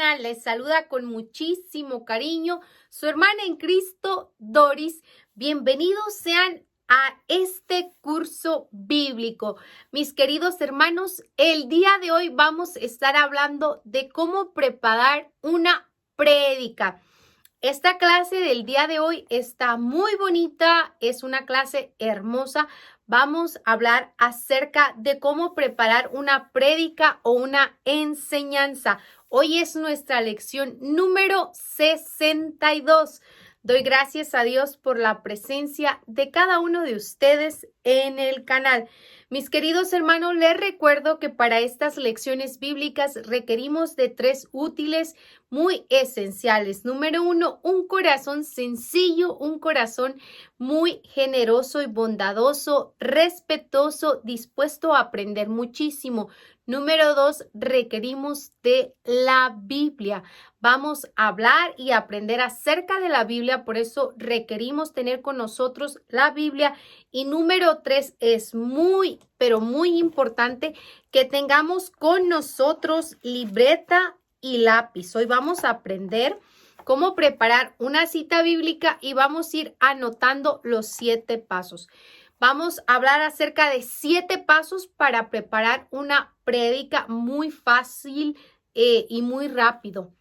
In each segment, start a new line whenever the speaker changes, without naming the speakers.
mañana. Les saluda con muchísimo cariño su hermana en Cristo, Doris. Bienvenidos sean a este curso bíblico. Mis queridos hermanos, el día de hoy vamos a estar hablando de cómo preparar una prédica. Esta clase del día de hoy está muy bonita, es una clase hermosa. Vamos a hablar acerca de cómo preparar una prédica o una enseñanza. Hoy es nuestra lección número 62. Doy gracias a Dios por la presencia de cada uno de ustedes en el canal. Mis queridos hermanos, les recuerdo que para estas lecciones bíblicas requerimos de 3 útiles muy esenciales. Número 1, un corazón sencillo, un corazón muy generoso y bondadoso, respetuoso, dispuesto a aprender muchísimo. Número 2, requerimos de la Biblia. Vamos a hablar y aprender acerca de la Biblia, por eso requerimos tener con nosotros la Biblia. Y número 3, es muy, pero muy importante que tengamos con nosotros libreta y lápiz. Hoy vamos a aprender cómo preparar una cita bíblica y vamos a ir anotando los 7 pasos. Vamos a hablar acerca de 7 pasos para preparar una prédica muy fácil y muy rápido.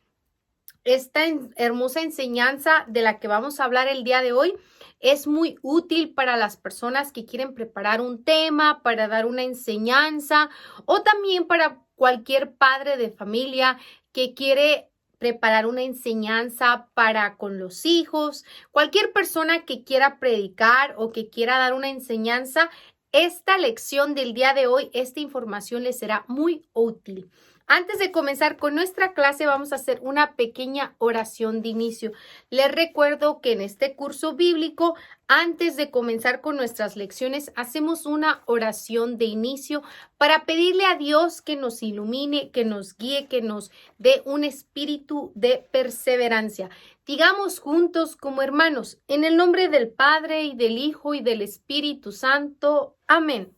Esta hermosa enseñanza de la que vamos a hablar el día de hoy es muy útil para las personas que quieren preparar un tema, para dar una enseñanza o también para cualquier padre de familia que quiere preparar una enseñanza para con los hijos, cualquier persona que quiera predicar o que quiera dar una enseñanza. Esta lección del día de hoy, esta información les será muy útil. Antes de comenzar con nuestra clase, vamos a hacer una pequeña oración de inicio. Les recuerdo que en este curso bíblico, antes de comenzar con nuestras lecciones, hacemos una oración de inicio para pedirle a Dios que nos ilumine, que nos guíe, que nos dé un espíritu de perseverancia. Digamos juntos como hermanos, en el nombre del Padre y del Hijo y del Espíritu Santo. Amén.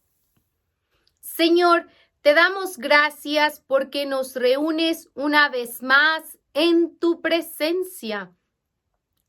Señor, te damos gracias porque nos reúnes una vez más en tu presencia.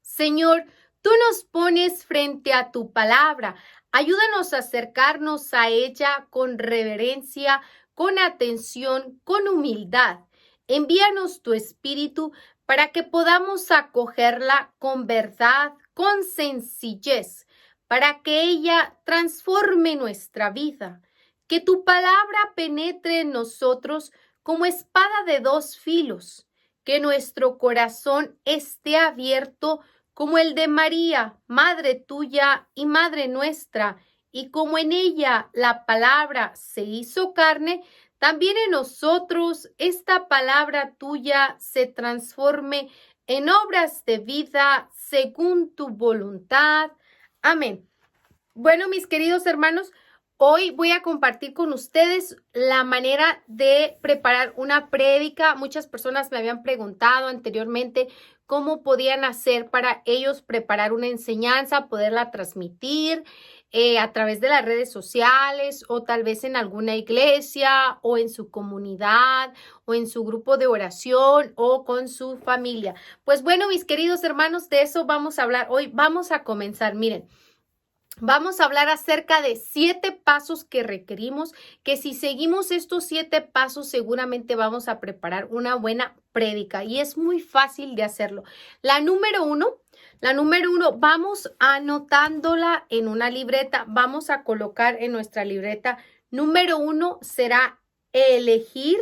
Señor, tú nos pones frente a tu palabra. Ayúdanos a acercarnos a ella con reverencia, con atención, con humildad. Envíanos tu espíritu para que podamos acogerla con verdad, con sencillez, para que ella transforme nuestra vida. Que tu palabra penetre en nosotros como espada de 2 filos, que nuestro corazón esté abierto como el de María, Madre tuya y Madre nuestra, y como en ella la palabra se hizo carne, también en nosotros esta palabra tuya se transforme en obras de vida según tu voluntad. Amén. Bueno, mis queridos hermanos, hoy voy a compartir con ustedes la manera de preparar una prédica. Muchas personas me habían preguntado anteriormente cómo podían hacer para ellos preparar una enseñanza, poderla transmitir a través de las redes sociales o tal vez en alguna iglesia o en su comunidad o en su grupo de oración o con su familia. Pues bueno, mis queridos hermanos, de eso vamos a hablar hoy. Vamos a comenzar. Miren. Vamos a hablar acerca de 7 pasos que requerimos, que si seguimos estos 7 pasos seguramente vamos a preparar una buena prédica y es muy fácil de hacerlo. La número uno, vamos anotándola en una libreta, vamos a colocar en nuestra libreta. Número 1 será elegir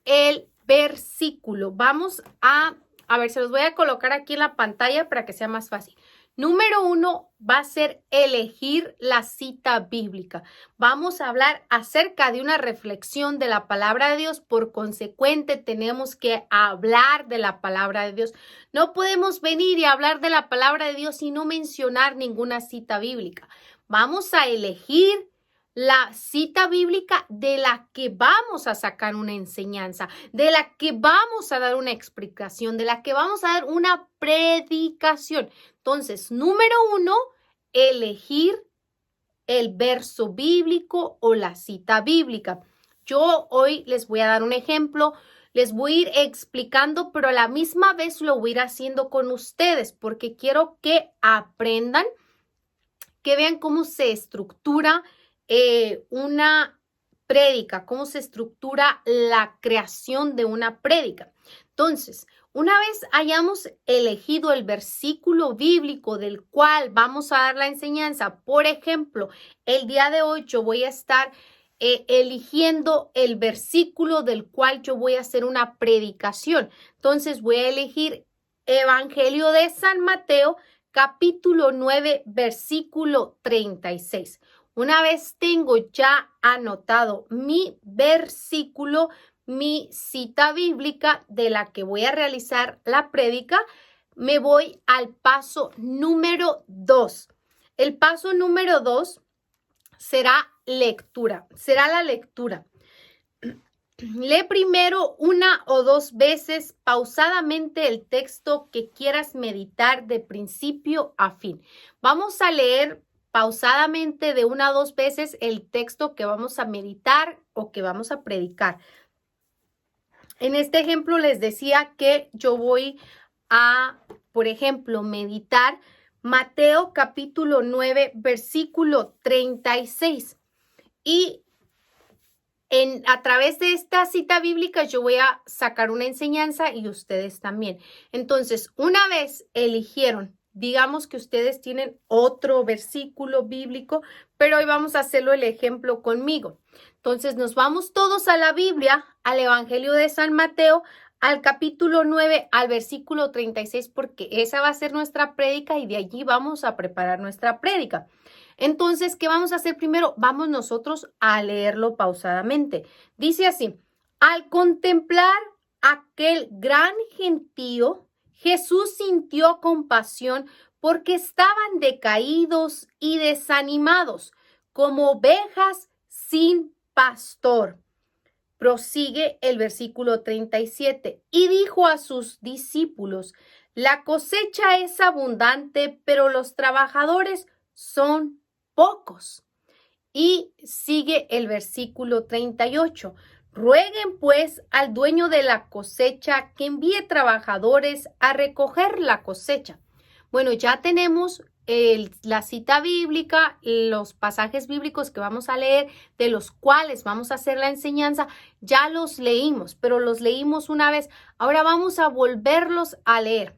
el versículo. Vamos a ver, se los voy a colocar aquí en la pantalla para que sea más fácil. Número 1 va a ser elegir la cita bíblica. Vamos a hablar acerca de una reflexión de la palabra de Dios. Por consecuente, tenemos que hablar de la palabra de Dios. No podemos venir y hablar de la palabra de Dios y no mencionar ninguna cita bíblica. Vamos a elegir la cita bíblica de la que vamos a sacar una enseñanza, de la que vamos a dar una explicación, de la que vamos a dar una predicación. Entonces, número 1, elegir el verso bíblico o la cita bíblica. Yo hoy les voy a dar un ejemplo. Les voy a ir explicando, pero a la misma vez lo voy a ir haciendo con ustedes porque quiero que aprendan, que vean cómo se estructura una prédica, cómo se estructura la creación de una prédica. Entonces, una vez hayamos elegido el versículo bíblico del cual vamos a dar la enseñanza, por ejemplo, el día de hoy yo voy a estar eligiendo el versículo del cual yo voy a hacer una predicación. Entonces, voy a elegir Evangelio de San Mateo, capítulo 9, versículo 36. Una vez tengo ya anotado mi versículo, mi cita bíblica de la que voy a realizar la prédica, me voy al paso número 2. El paso número 2 será la lectura. Lee primero una o dos veces pausadamente el texto que quieras meditar de principio a fin. Vamos a leer pausadamente de una o dos veces el texto que vamos a meditar o que vamos a predicar. En este ejemplo les decía que yo voy a, por ejemplo, meditar Mateo capítulo 9, versículo 36. Y a través de esta cita bíblica yo voy a sacar una enseñanza y ustedes también. Entonces, una vez eligieron, digamos que ustedes tienen otro versículo bíblico, pero hoy vamos a hacerlo el ejemplo conmigo. Entonces, nos vamos todos a la Biblia, al Evangelio de San Mateo, al capítulo 9, al versículo 36, porque esa va a ser nuestra prédica y de allí vamos a preparar nuestra prédica. Entonces, ¿qué vamos a hacer primero? Vamos nosotros a leerlo pausadamente. Dice así: al contemplar aquel gran gentío, Jesús sintió compasión porque estaban decaídos y desanimados, como ovejas sin pastor. Prosigue el versículo 37. Y dijo a sus discípulos: la cosecha es abundante, pero los trabajadores son pocos. Y sigue el versículo 38. Rueguen pues al dueño de la cosecha que envíe trabajadores a recoger la cosecha. Bueno, ya tenemos la cita bíblica, los pasajes bíblicos que vamos a leer, de los cuales vamos a hacer la enseñanza, ya los leímos, pero los leímos una vez. Ahora vamos a volverlos a leer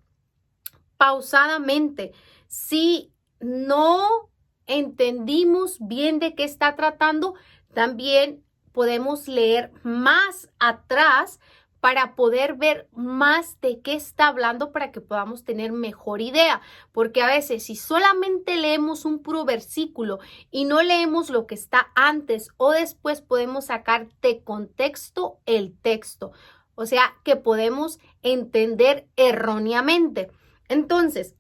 pausadamente. Si no entendimos bien de qué está tratando, también podemos leer más atrás para poder ver más de qué está hablando, para que podamos tener mejor idea, porque a veces si solamente leemos un puro versículo y no leemos lo que está antes o después, podemos sacar de contexto el texto, o sea que podemos entender erróneamente. Entonces,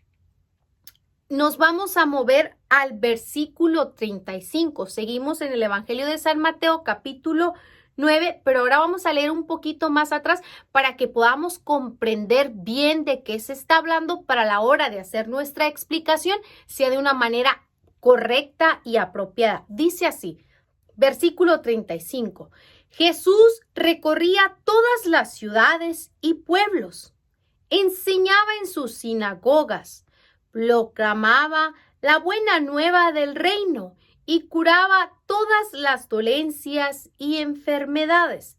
nos vamos a mover al versículo 35. Seguimos en el Evangelio de San Mateo, capítulo 9, pero ahora vamos a leer un poquito más atrás para que podamos comprender bien de qué se está hablando, para la hora de hacer nuestra explicación sea de una manera correcta y apropiada. Dice así, versículo 35. Jesús recorría todas las ciudades y pueblos, enseñaba en sus sinagogas, proclamaba la buena nueva del reino y curaba todas las dolencias y enfermedades.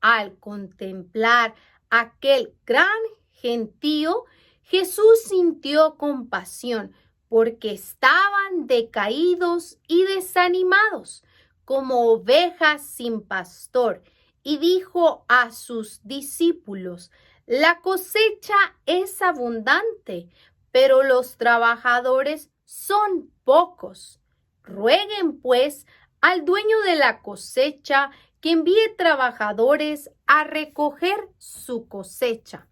Al contemplar aquel gran gentío, Jesús sintió compasión porque estaban decaídos y desanimados, como ovejas sin pastor, y dijo a sus discípulos: la cosecha es abundante, pero los trabajadores son pocos. Rueguen pues al dueño de la cosecha que envíe trabajadores a recoger su cosecha.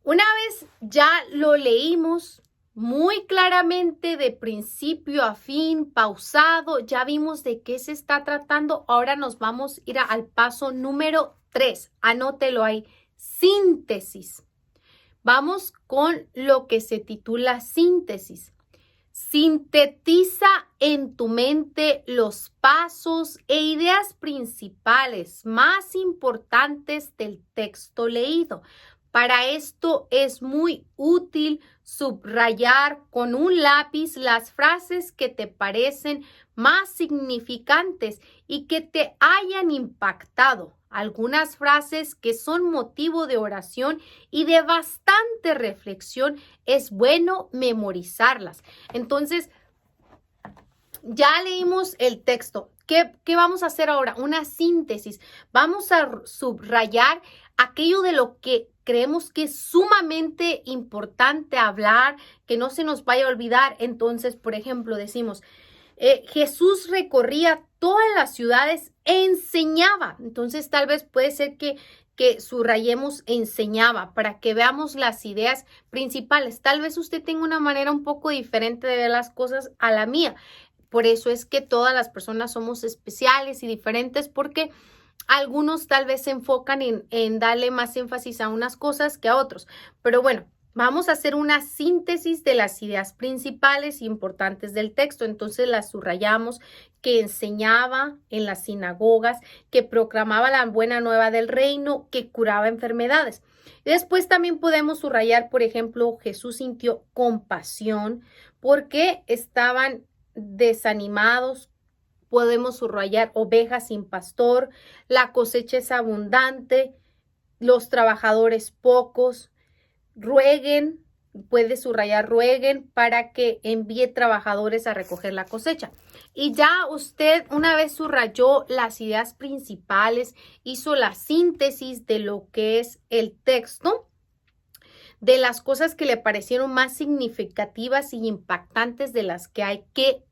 Una vez ya lo leímos muy claramente de principio a fin, pausado, ya vimos de qué se está tratando. Ahora nos vamos a ir al paso número 3. Anótelo ahí, síntesis. Vamos con lo que se titula síntesis. Sintetiza en tu mente los pasos e ideas principales más importantes del texto leído. Para esto es muy útil subrayar con un lápiz las frases que te parecen más significantes y que te hayan impactado. Algunas frases que son motivo de oración y de bastante reflexión, es bueno memorizarlas. Entonces, ya leímos el texto. ¿Qué vamos a hacer ahora? Una síntesis. Vamos a subrayar aquello de lo que creemos que es sumamente importante hablar, que no se nos vaya a olvidar. Entonces, por ejemplo, decimos, Jesús recorría todas las ciudades e enseñaba. Entonces, tal vez puede ser que subrayemos enseñaba para que veamos las ideas principales. Tal vez usted tenga una manera un poco diferente de ver las cosas a la mía. Por eso es que todas las personas somos especiales y diferentes, porque algunos tal vez se enfocan en darle más énfasis a unas cosas que a otros. Pero bueno, vamos a hacer una síntesis de las ideas principales e importantes del texto. Entonces las subrayamos: que enseñaba en las sinagogas, que proclamaba la buena nueva del reino, que curaba enfermedades. Después también podemos subrayar, por ejemplo, Jesús sintió compasión porque estaban desanimados. Podemos subrayar ovejas sin pastor, la cosecha es abundante, los trabajadores pocos. Rueguen, puede subrayar rueguen para que envíe trabajadores a recoger la cosecha. Y ya usted, una vez subrayó las ideas principales, hizo la síntesis de lo que es el texto, de las cosas que le parecieron más significativas y impactantes de las que hay que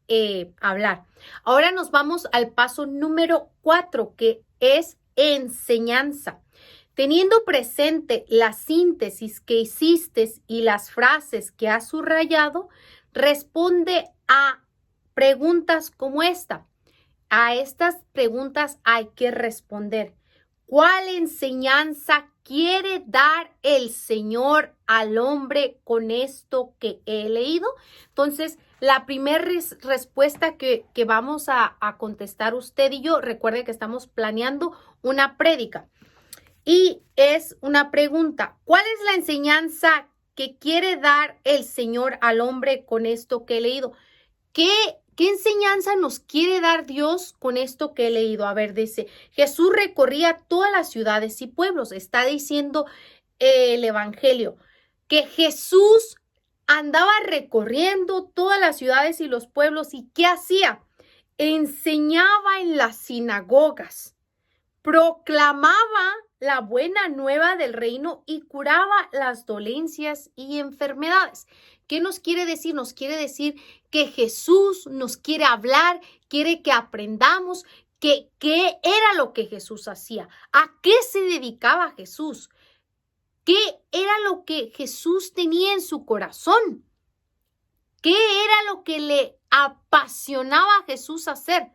hablar. Ahora nos vamos al paso número 4, que es enseñanza. Teniendo presente la síntesis que hiciste y las frases que has subrayado, responde a preguntas como esta. A estas preguntas hay que responder. ¿Cuál enseñanza quiere dar el Señor al hombre con esto que he leído? Entonces, la primera respuesta que vamos a contestar usted y yo, recuerde que estamos planeando una prédica. Y es una pregunta: ¿cuál es la enseñanza que quiere dar el Señor al hombre con esto que he leído? ¿Qué enseñanza nos quiere dar Dios con esto que he leído? A ver, dice, Jesús recorría todas las ciudades y pueblos. Está diciendo el Evangelio que Jesús andaba recorriendo todas las ciudades y los pueblos. ¿Y qué hacía? Enseñaba en las sinagogas, proclamaba la buena nueva del reino y curaba las dolencias y enfermedades. ¿Qué nos quiere decir? Nos quiere decir que Jesús nos quiere hablar, quiere que aprendamos qué era lo que Jesús hacía, a qué se dedicaba Jesús, qué era lo que Jesús tenía en su corazón, qué era lo que le apasionaba a Jesús hacer.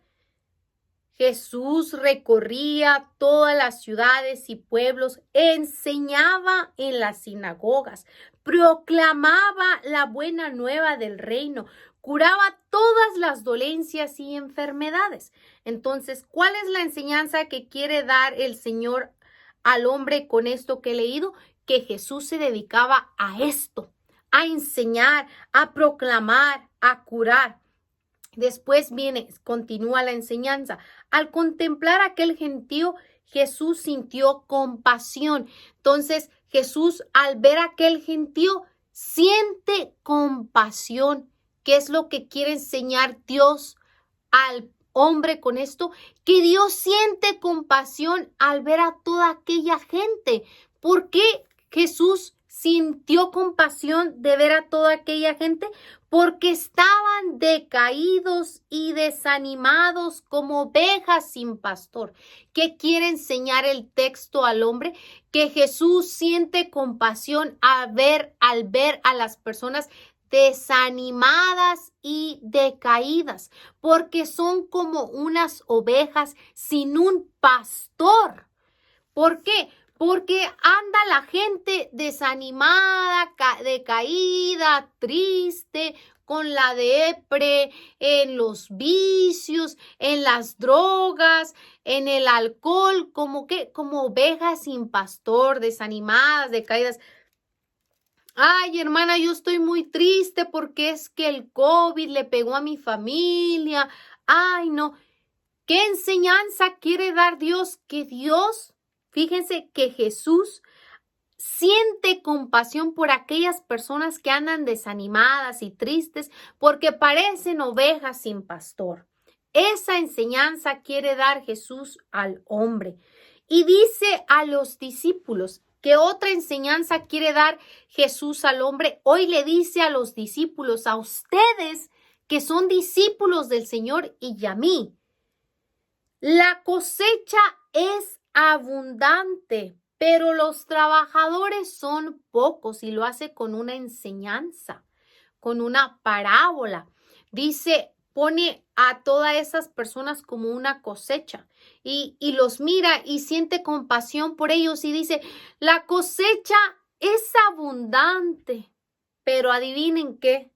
Jesús recorría todas las ciudades y pueblos, enseñaba en las sinagogas, proclamaba la buena nueva del reino, curaba todas las dolencias y enfermedades. Entonces, ¿cuál es la enseñanza que quiere dar el Señor al hombre con esto que he leído? Que Jesús se dedicaba a esto, a enseñar, a proclamar, a curar. Después continúa la enseñanza. Al contemplar a aquel gentío, Jesús sintió compasión. Entonces, Jesús, al ver a aquel gentío, siente compasión. ¿Qué es lo que quiere enseñar Dios al hombre con esto? Que Dios siente compasión al ver a toda aquella gente. ¿Por qué Jesús sintió compasión de ver a toda aquella gente? Porque estaban decaídos y desanimados como ovejas sin pastor. ¿Qué quiere enseñar el texto al hombre? Que Jesús siente compasión al ver a las personas desanimadas y decaídas, porque son como unas ovejas sin un pastor. ¿Por qué? Porque anda la gente desanimada, decaída, triste, con la depre, en los vicios, en las drogas, en el alcohol, como ovejas sin pastor, desanimadas, decaídas. Ay, hermana, yo estoy muy triste porque es que el COVID le pegó a mi familia. Ay, no. ¿Qué enseñanza quiere dar Dios? Que Dios, fíjense que Jesús siente compasión por aquellas personas que andan desanimadas y tristes porque parecen ovejas sin pastor. Esa enseñanza quiere dar Jesús al hombre. Y dice a los discípulos, ¿qué otra enseñanza quiere dar Jesús al hombre? Hoy le dice a los discípulos, a ustedes que son discípulos del Señor y a mí, la cosecha es abundante, pero los trabajadores son pocos, y lo hace con una enseñanza, con una parábola. Dice, pone a todas esas personas como una cosecha y los mira y siente compasión por ellos y dice, la cosecha es abundante, pero adivinen qué,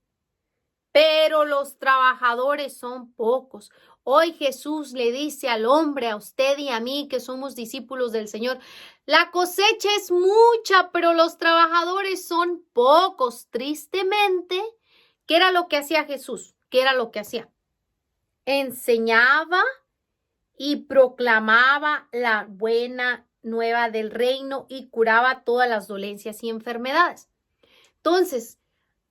pero los trabajadores son pocos. Hoy Jesús le dice al hombre, a usted y a mí que somos discípulos del Señor, la cosecha es mucha, pero los trabajadores son pocos. Tristemente, ¿qué era lo que hacía Jesús? ¿Qué era lo que hacía? Enseñaba y proclamaba la buena nueva del reino y curaba todas las dolencias y enfermedades. Entonces,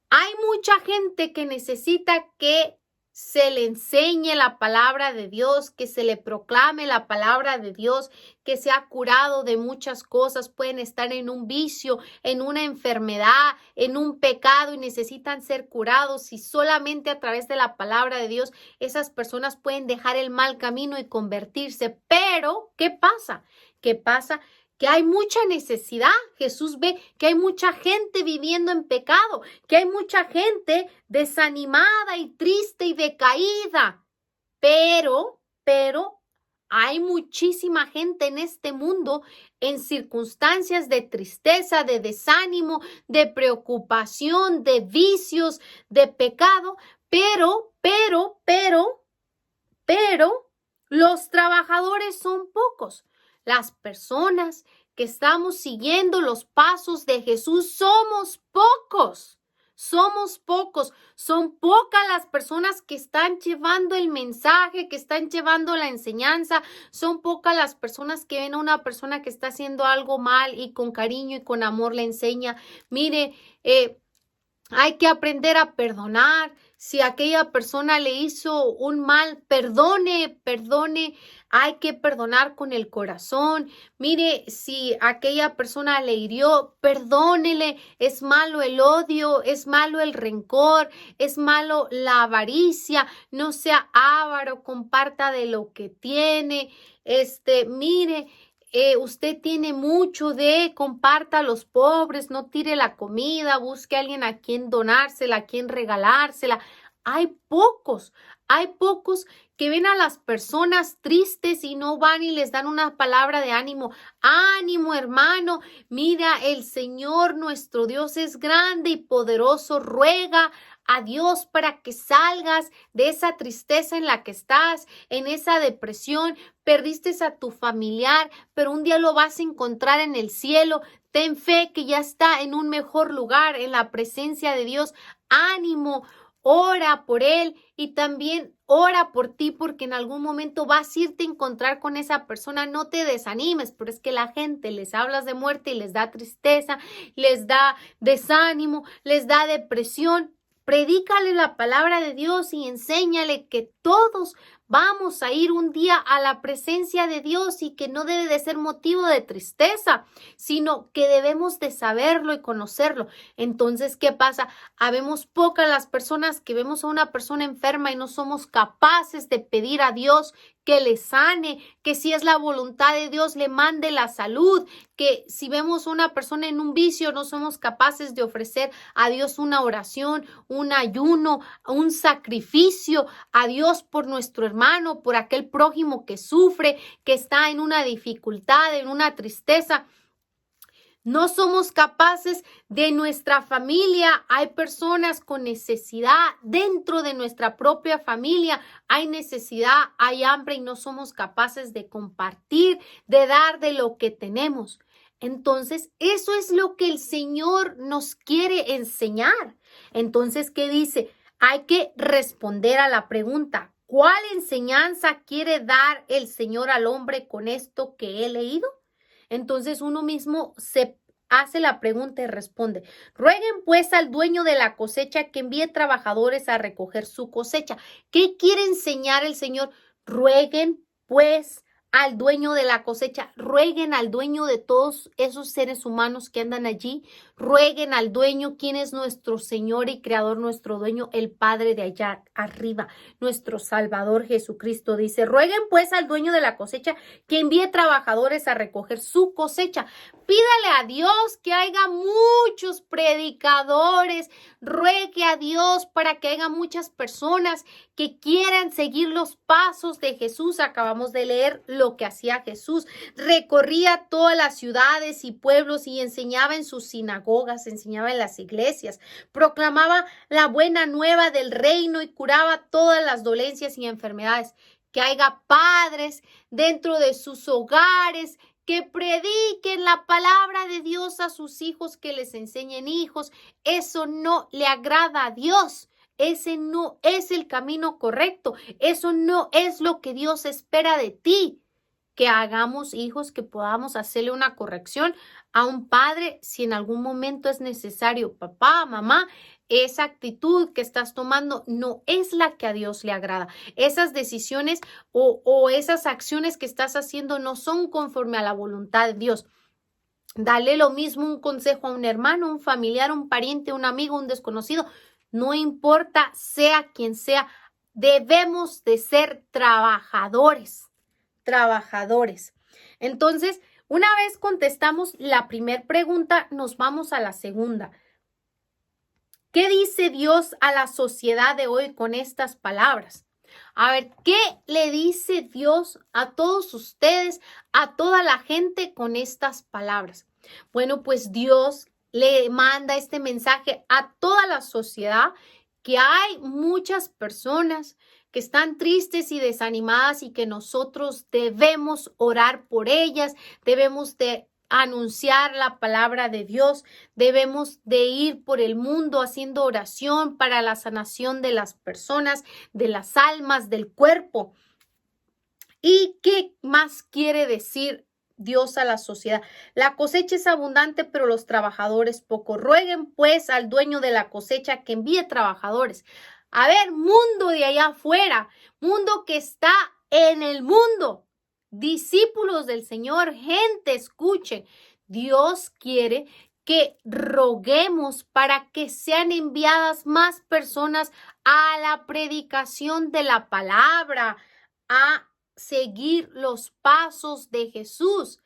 hay mucha gente que necesita que se le enseñe la palabra de Dios, que se le proclame la palabra de Dios, que se ha curado de muchas cosas. Pueden estar en un vicio, en una enfermedad, en un pecado y necesitan ser curados. Y solamente a través de la palabra de Dios esas personas pueden dejar el mal camino y convertirse. Pero, ¿qué pasa? ¿Qué pasa? Que hay mucha necesidad. Jesús ve que hay mucha gente viviendo en pecado, que hay mucha gente desanimada y triste y decaída. Pero hay muchísima gente en este mundo en circunstancias de tristeza, de desánimo, de preocupación, de vicios, de pecado. Pero los trabajadores son pocos. Las personas que estamos siguiendo los pasos de Jesús somos pocos. Somos pocos. Son pocas las personas que están llevando el mensaje, que están llevando la enseñanza. Son pocas las personas que ven a una persona que está haciendo algo mal y con cariño y con amor le enseña. Mire, hay que aprender a perdonar. Si aquella persona le hizo un mal, perdone. Hay que perdonar con el corazón. Mire, si aquella persona le hirió, perdónele. Es malo el odio, es malo el rencor, es malo la avaricia. No sea avaro, comparta de lo que tiene. Mire, usted tiene mucho comparta a los pobres, no tire la comida, busque a alguien a quien donársela, a quien regalársela. Hay pocos que ven a las personas tristes y no van y les dan una palabra de ánimo. Ánimo, hermano, mira, el Señor nuestro Dios es grande y poderoso, ruega a Dios para que salgas de esa tristeza en la que estás, en esa depresión. Perdiste a tu familiar, pero un día lo vas a encontrar en el cielo. Ten fe que ya está en un mejor lugar, en la presencia de Dios. Ánimo, ora por él y también ora por ti, porque en algún momento vas a irte a encontrar con esa persona. No te desanimes, pero es que la gente les hablas de muerte y les da tristeza, les da desánimo, les da depresión. Predícale la palabra de Dios y enséñale que todos vamos a ir un día a la presencia de Dios y que no debe de ser motivo de tristeza, sino que debemos de saberlo y conocerlo. Entonces, ¿qué pasa? Habemos pocas las personas que vemos a una persona enferma y no somos capaces de pedir a Dios que le sane, que si es la voluntad de Dios le mande la salud, que si vemos a una persona en un vicio no somos capaces de ofrecer a Dios una oración, un ayuno, un sacrificio a Dios por nuestro hermano, por aquel prójimo que sufre, que está en una dificultad, en una tristeza. No somos capaces de nuestra familia. Hay personas con necesidad dentro de nuestra propia familia. Hay necesidad, hay hambre y no somos capaces de compartir, de dar de lo que tenemos. Entonces, eso es lo que el Señor nos quiere enseñar. Entonces, ¿qué dice? Hay que responder a la pregunta, ¿cuál enseñanza quiere dar el Señor al hombre con esto que he leído? Entonces uno mismo se hace la pregunta y responde. Rueguen pues al dueño de la cosecha que envíe trabajadores a recoger su cosecha. ¿Qué quiere enseñar el Señor? Rueguen pues al dueño de la cosecha, rueguen al dueño de todos esos seres humanos que andan allí, rueguen al dueño, quien es nuestro Señor y Creador, nuestro dueño, el Padre de allá arriba, nuestro Salvador Jesucristo. Dice, rueguen pues al dueño de la cosecha que envíe trabajadores a recoger su cosecha. Pídale a Dios que haya muchos predicadores, ruegue a Dios para que haya muchas personas que quieran seguir los pasos de Jesús. Acabamos de leer lo que hacía Jesús. Recorría todas las ciudades y pueblos y enseñaba en sus sinagogas, enseñaba en las iglesias, proclamaba la buena nueva del reino y curaba todas las dolencias y enfermedades. Que haya padres dentro de sus hogares que prediquen la palabra de Dios a sus hijos, que les enseñen hijos. Eso no le agrada a Dios. Ese no es el camino correcto. Eso no es lo que Dios espera de ti. Que hagamos hijos, que podamos hacerle una corrección a un padre si en algún momento es necesario. Papá, mamá, esa actitud que estás tomando no es la que a Dios le agrada. Esas decisiones o esas acciones que estás haciendo no son conforme a la voluntad de Dios. Dale lo mismo un consejo a un hermano, un familiar, un pariente, un amigo, un desconocido. No importa, sea quien sea, debemos de ser trabajadores. Entonces, una vez contestamos la primera pregunta, nos vamos a la segunda. ¿Qué dice Dios a la sociedad de hoy con estas palabras? A ver, ¿qué le dice Dios a todos ustedes, a toda la gente con estas palabras? Bueno, pues Dios le manda este mensaje a toda la sociedad, que hay muchas personas que están tristes y desanimadas y que nosotros debemos orar por ellas, debemos de anunciar la palabra de Dios, debemos de ir por el mundo haciendo oración para la sanación de las personas, de las almas, del cuerpo. ¿Y qué más quiere decir Dios a la sociedad? La cosecha es abundante, pero los trabajadores poco. Rueguen pues al dueño de la cosecha que envíe trabajadores. A ver, mundo de allá afuera, mundo que está en el mundo, discípulos del Señor, gente, escuchen. Dios quiere que roguemos para que sean enviadas más personas a la predicación de la palabra, a seguir los pasos de Jesús.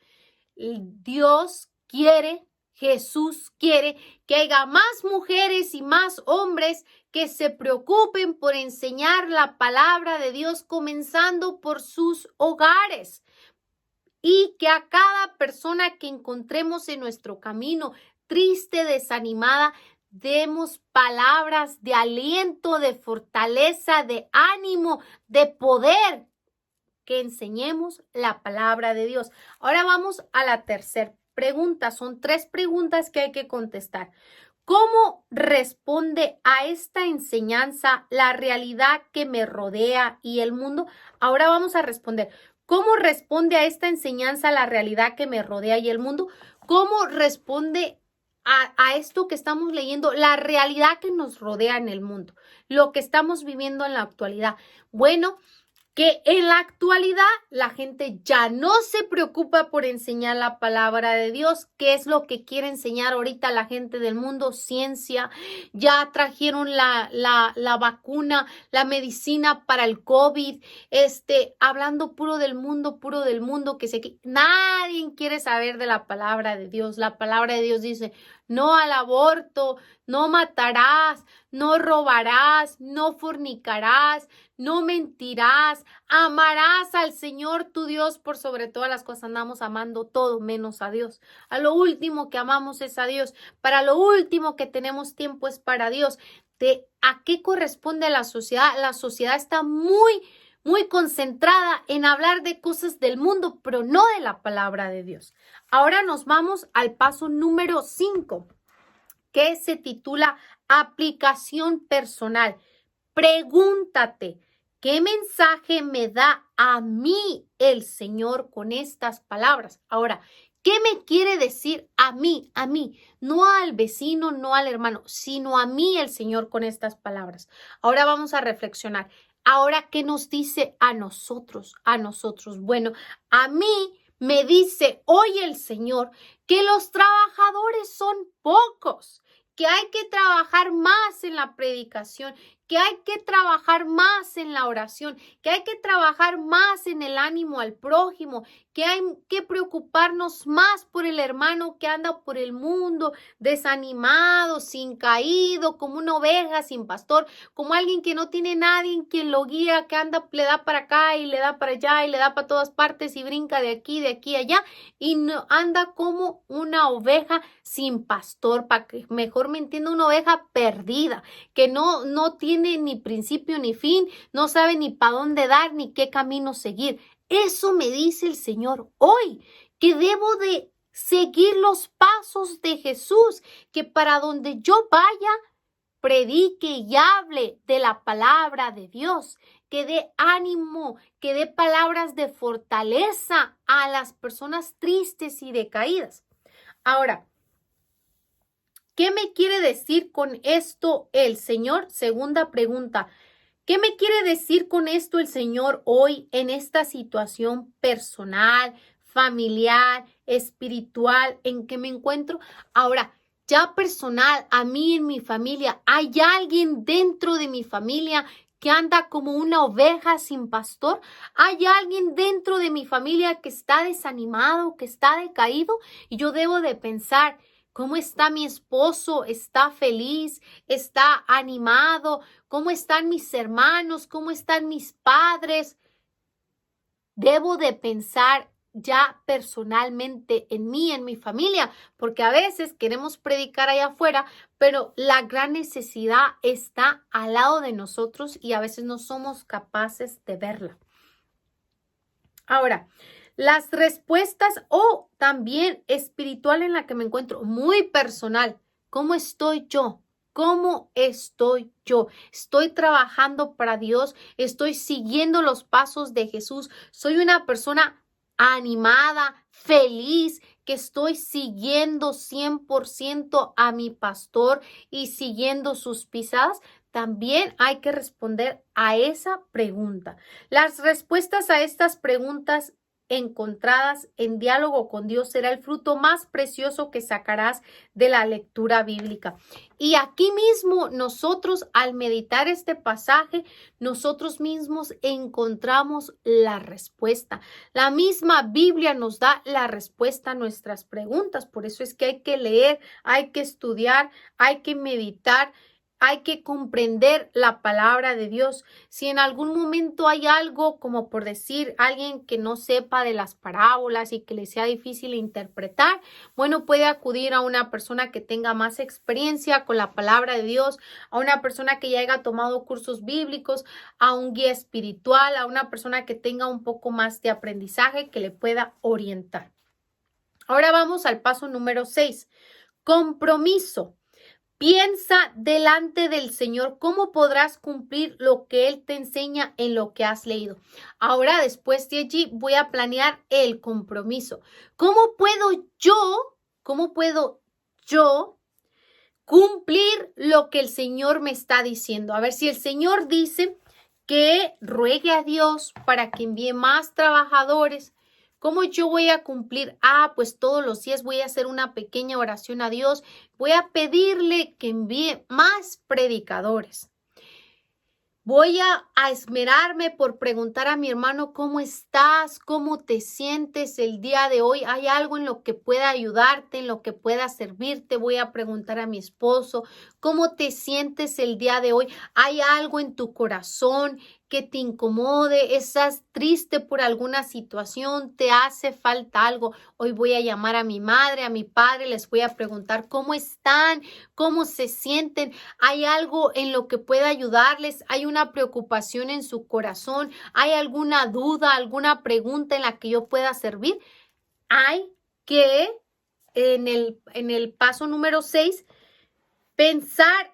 Dios quiere, Jesús quiere que haya más mujeres y más hombres que se preocupen por enseñar la palabra de Dios, comenzando por sus hogares. Y que a cada persona que encontremos en nuestro camino, triste, desanimada, demos palabras de aliento, de fortaleza, de ánimo, de poder, que enseñemos la palabra de Dios. Ahora vamos a la tercera pregunta. Son 3 preguntas que hay que contestar. ¿Cómo responde a esta enseñanza la realidad que me rodea y el mundo? Ahora vamos a responder. ¿Cómo responde a esta enseñanza la realidad que me rodea y el mundo? ¿Cómo responde a esto que estamos leyendo, la realidad que nos rodea en el mundo, lo que estamos viviendo en la actualidad? Bueno, que en la actualidad la gente ya no se preocupa por enseñar la palabra de Dios. ¿Qué es lo que quiere enseñar ahorita la gente del mundo? Ciencia. Ya trajeron la vacuna, la medicina para el COVID. Hablando puro del mundo, que nadie quiere saber de la palabra de Dios. La palabra de Dios dice, no al aborto, no matarás, no robarás, no fornicarás, no mentirás, amarás al Señor tu Dios por sobre todas las cosas. Andamos amando todo menos a Dios. A lo último que amamos es a Dios. Para lo último que tenemos tiempo es para Dios. ¿A qué corresponde la sociedad? La sociedad está muy concentrada en hablar de cosas del mundo, pero no de la palabra de Dios. Ahora nos vamos al paso número 5, que se titula aplicación personal. Pregúntate, ¿qué mensaje me da a mí el Señor con estas palabras? Ahora, ¿qué me quiere decir a mí? A mí, no al vecino, no al hermano, sino a mí el Señor con estas palabras. Ahora vamos a reflexionar. Ahora, ¿qué nos dice a nosotros? A nosotros. Bueno, a mí me dice hoy el Señor que los trabajadores son pocos, que hay que trabajar más en la predicación, que hay que trabajar más en la oración, que hay que trabajar más en el ánimo al prójimo, que hay que preocuparnos más por el hermano que anda por el mundo desanimado, sin caído, como una oveja sin pastor, como alguien que no tiene nadie en quien lo guía, que anda, le da para acá y le da para allá y le da para todas partes y brinca de aquí allá y no, anda como una oveja sin pastor, para que mejor me entienda, una oveja perdida, que no tiene ni principio ni fin, no sabe ni para dónde dar ni qué camino seguir. Eso me dice el Señor hoy, que debo de seguir los pasos de Jesús, que para donde yo vaya, predique y hable de la palabra de Dios, que dé ánimo, que dé palabras de fortaleza a las personas tristes y decaídas. Ahora, ¿qué me quiere decir con esto el Señor? Segunda pregunta. ¿Qué me quiere decir con esto el Señor hoy en esta situación personal, familiar, espiritual en que me encuentro? Ahora, ya personal, a mí en mi familia, ¿hay alguien dentro de mi familia que anda como una oveja sin pastor? ¿Hay alguien dentro de mi familia que está desanimado, que está decaído? Y yo debo de pensar, ¿cómo está mi esposo? ¿Está feliz? ¿Está animado? ¿Cómo están mis hermanos? ¿Cómo están mis padres? Debo de pensar ya personalmente en mí, en mi familia, porque a veces queremos predicar allá afuera, pero la gran necesidad está al lado de nosotros y a veces no somos capaces de verla. Ahora, las respuestas o también espiritual en la que me encuentro, muy personal. ¿Cómo estoy yo? ¿Cómo estoy yo? ¿Estoy trabajando para Dios? ¿Estoy siguiendo los pasos de Jesús? ¿Soy una persona animada, feliz, que estoy siguiendo 100% a mi pastor y siguiendo sus pisadas? También hay que responder a esa pregunta. Las respuestas a estas preguntas encontradas en diálogo con Dios será el fruto más precioso que sacarás de la lectura bíblica. Y aquí mismo nosotros, al meditar este pasaje, nosotros mismos encontramos la respuesta. La misma Biblia nos da la respuesta a nuestras preguntas. Por eso es que hay que leer, hay que estudiar, hay que meditar. Hay que comprender la palabra de Dios. Si en algún momento hay algo, como por decir, alguien que no sepa de las parábolas y que le sea difícil interpretar, bueno, puede acudir a una persona que tenga más experiencia con la palabra de Dios, a una persona que ya haya tomado cursos bíblicos, a un guía espiritual, a una persona que tenga un poco más de aprendizaje que le pueda orientar. Ahora vamos al paso número 6. Compromiso. Piensa delante del Señor cómo podrás cumplir lo que Él te enseña en lo que has leído. Ahora, después de allí, voy a planear el compromiso. ¿Cómo puedo yo cumplir lo que el Señor me está diciendo? A ver, si el Señor dice que ruegue a Dios para que envíe más trabajadores, ¿cómo yo voy a cumplir? Pues todos los días voy a hacer una pequeña oración a Dios. Voy a pedirle que envíe más predicadores. Voy a esmerarme por preguntar a mi hermano cómo estás, cómo te sientes el día de hoy. ¿Hay algo en lo que pueda ayudarte, en lo que pueda servirte? Voy a preguntar a mi esposo cómo te sientes el día de hoy. ¿Hay algo en tu corazón que te incomode, estás triste por alguna situación, te hace falta algo. Hoy voy a llamar a mi madre, a mi padre, les voy a preguntar cómo están, cómo se sienten. ¿Hay algo en lo que pueda ayudarles? ¿Hay una preocupación en su corazón? ¿Hay alguna duda, alguna pregunta en la que yo pueda servir? Hay que, en el paso número 6, pensar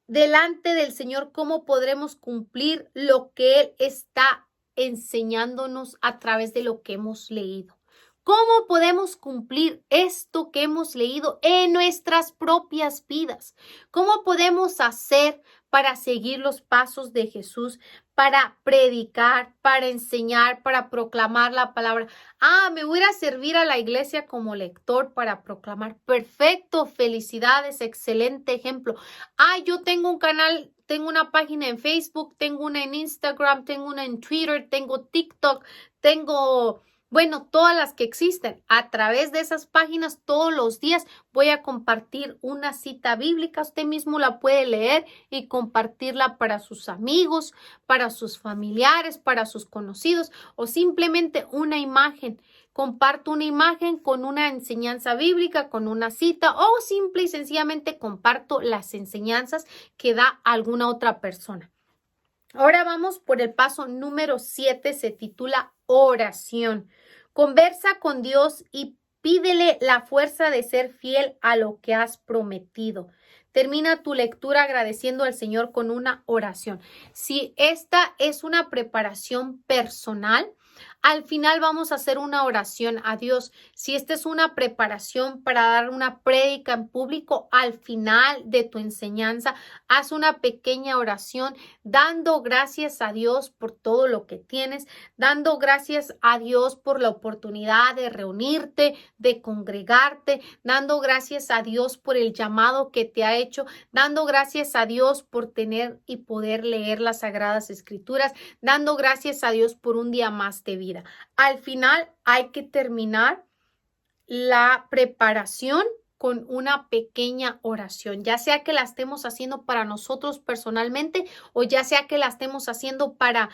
delante del Señor cómo podremos cumplir lo que Él está enseñándonos a través de lo que hemos leído. ¿Cómo podemos cumplir esto que hemos leído en nuestras propias vidas? ¿Cómo podemos hacer para seguir los pasos de Jesús, para predicar, para enseñar, para proclamar la palabra? Me voy a servir a la iglesia como lector para proclamar. Perfecto, felicidades, excelente ejemplo. Yo tengo un canal, tengo una página en Facebook, tengo una en Instagram, tengo una en Twitter, tengo TikTok, tengo... todas las que existen. A través de esas páginas todos los días voy a compartir una cita bíblica. Usted mismo la puede leer y compartirla para sus amigos, para sus familiares, para sus conocidos o simplemente una imagen. Comparto una imagen con una enseñanza bíblica, con una cita o simple y sencillamente comparto las enseñanzas que da alguna otra persona. Ahora vamos por el paso número 7, se titula oración. Conversa con Dios y pídele la fuerza de ser fiel a lo que has prometido. Termina tu lectura agradeciendo al Señor con una oración. Si esta es una preparación personal, al final vamos a hacer una oración a Dios. Si esta es una preparación para dar una prédica en público, al final de tu enseñanza, haz una pequeña oración dando gracias a Dios por todo lo que tienes, dando gracias a Dios por la oportunidad de reunirte, de congregarte, dando gracias a Dios por el llamado que te ha hecho, dando gracias a Dios por tener y poder leer las Sagradas Escrituras, dando gracias a Dios por un día más de vida. Al final hay que terminar la preparación con una pequeña oración, ya sea que la estemos haciendo para nosotros personalmente o ya sea que la estemos haciendo para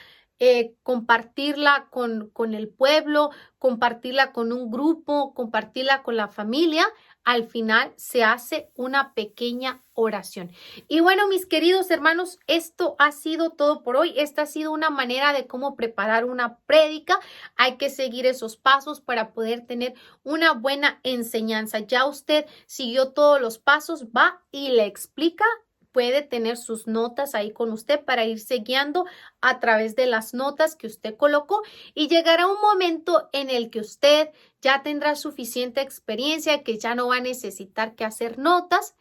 compartirla con el pueblo, compartirla con un grupo, compartirla con la familia. Al final se hace una pequeña oración. Y bueno, mis queridos hermanos, esto ha sido todo por hoy. Esta ha sido una manera de cómo preparar una prédica. Hay que seguir esos pasos para poder tener una buena enseñanza. Ya usted siguió todos los pasos, va y le explica. Puede tener sus notas ahí con usted para irse guiando a través de las notas que usted colocó y llegará un momento en el que usted ya tendrá suficiente experiencia, que ya no va a necesitar que hacer notas,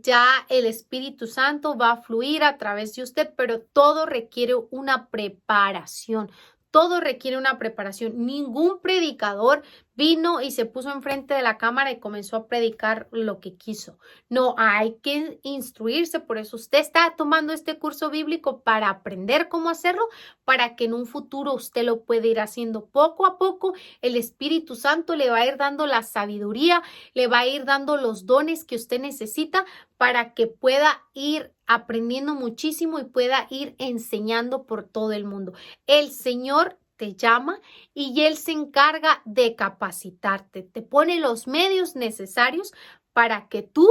ya el Espíritu Santo va a fluir a través de usted, pero todo requiere una preparación. Todo requiere una preparación. Ningún predicador vino y se puso enfrente de la cámara y comenzó a predicar lo que quiso. No, hay que instruirse. Por eso usted está tomando este curso bíblico para aprender cómo hacerlo, para que en un futuro usted lo pueda ir haciendo poco a poco. El Espíritu Santo le va a ir dando la sabiduría, le va a ir dando los dones que usted necesita para que pueda ir aprendiendo muchísimo y pueda ir enseñando por todo el mundo. El Señor te llama y Él se encarga de capacitarte, te pone los medios necesarios para que tú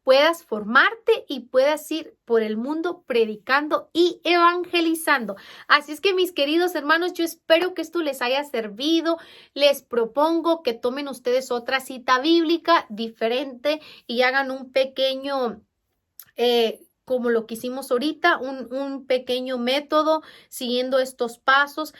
puedas formarte y puedas ir por el mundo predicando y evangelizando. Así es que, mis queridos hermanos, yo espero que esto les haya servido. Les propongo que tomen ustedes otra cita bíblica diferente y hagan un pequeño como lo que hicimos ahorita, un pequeño método siguiendo estos pasos.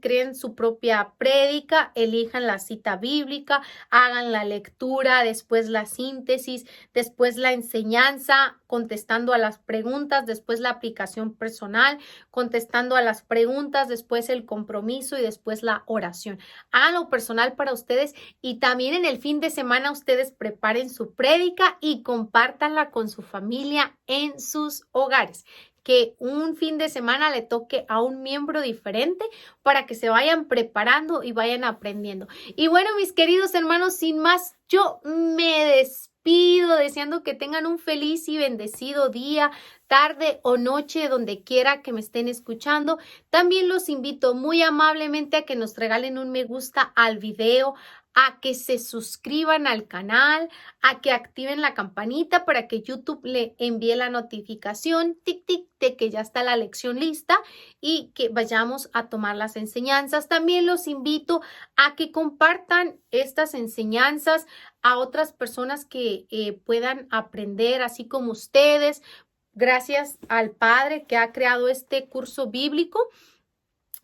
Creen su propia prédica, elijan la cita bíblica, hagan la lectura, después la síntesis, después la enseñanza, contestando a las preguntas, después la aplicación personal, contestando a las preguntas, después el compromiso y después la oración. Háganlo personal para ustedes y también en el fin de semana ustedes preparen su prédica y compártanla con su familia en sus hogares. Que un fin de semana le toque a un miembro diferente para que se vayan preparando y vayan aprendiendo. Y bueno, mis queridos hermanos, sin más, yo me despido deseando que tengan un feliz y bendecido día, tarde o noche, donde quiera que me estén escuchando. También los invito muy amablemente a que nos regalen un me gusta al video, a que se suscriban al canal, a que activen la campanita para que YouTube le envíe la notificación, tic, tic, de que ya está la lección lista y que vayamos a tomar las enseñanzas. También los invito a que compartan estas enseñanzas a otras personas que puedan aprender, así como ustedes. Gracias al Padre que ha creado este curso bíblico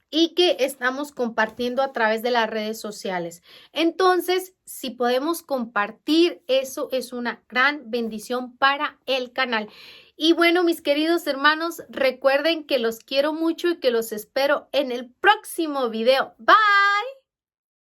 y que estamos compartiendo a través de las redes sociales. Entonces, si podemos compartir, eso es una gran bendición para el canal. Y bueno, mis queridos hermanos, recuerden que los quiero mucho y que los espero en el próximo video. Bye.